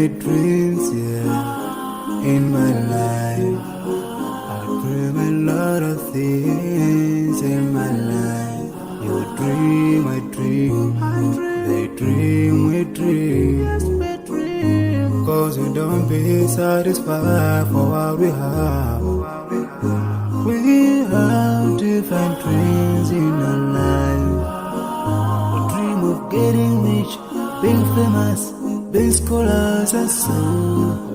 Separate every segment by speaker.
Speaker 1: many dreams, in my life. I dream a lot of things in my life. You dream, I dream. They dream, we dream. 'Cause we don't be satisfied for what we have. We have different dreams in our life. We dream of getting rich, being famous, being scholars and so.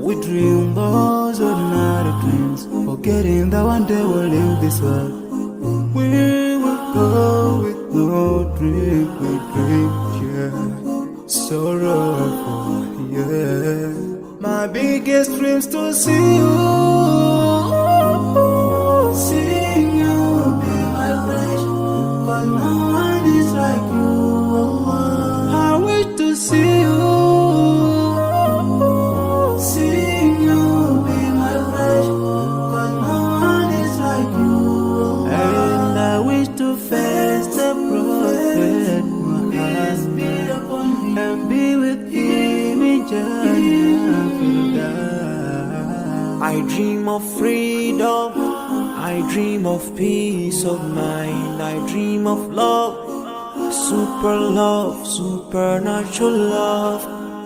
Speaker 1: We dream those ordinary dreams, forgetting that one day we'll leave this world. We will go with no dream, we dream, sorrowful, My biggest dreams to see you, seeing you be my flesh, but no one is like you. I wish to see you, seeing you be my flesh, but no one is like you. And I wish to face the prophet Muhammad and be with Immy Maryam.
Speaker 2: I dream of freedom, I dream of peace of mind, I dream of love, supernatural love,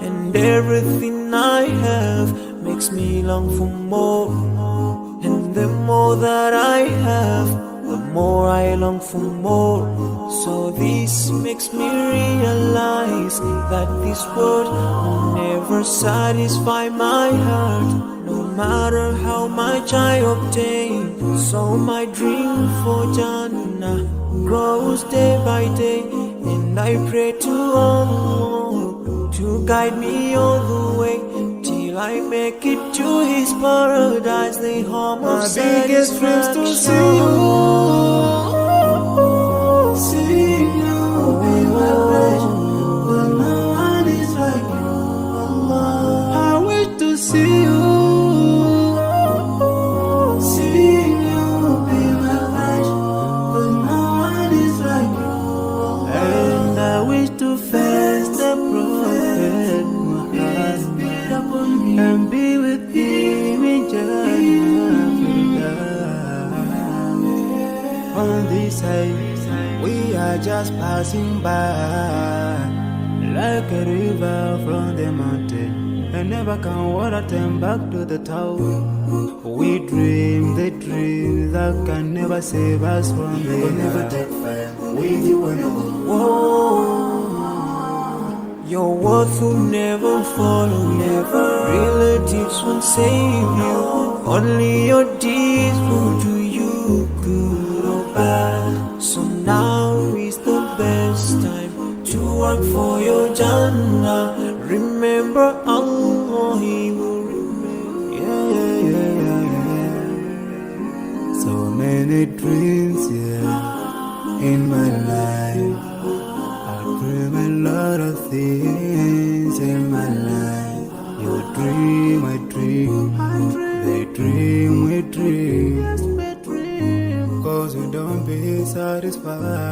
Speaker 2: and everything I have makes me long for more. And the more that I have, the more I long for more. So this makes me realize that this world will never satisfy my heart, no matter how much I obtain. So my dream for Jannah grows day by day, and I pray to Allah to guide me all the way till I make it to His paradise, the home of satisfaction. My biggest dreams to see you, seeing you be my flesh, but no one is like you. Allah, I wish to see you, seeing you be my flesh, but no one is like you. And I wish to face the prophet Muhammad and be with him in Jannah. On this side, we are just passing by, like a river from the mountain, and never can water turn back to the town. We dream the dream that can never save us from the
Speaker 1: We'll never take fire with you when you
Speaker 2: Your worth will never follow you, relatives won't save you, only your deeds will do you good or bad. So now is the best time to work for your Jannah. Remember Allah, He will remember.
Speaker 1: So many dreams, in my life. I dream a lot of things in my life. You dream, I dream. They dream, we dream. 'Cause we don't be satisfied.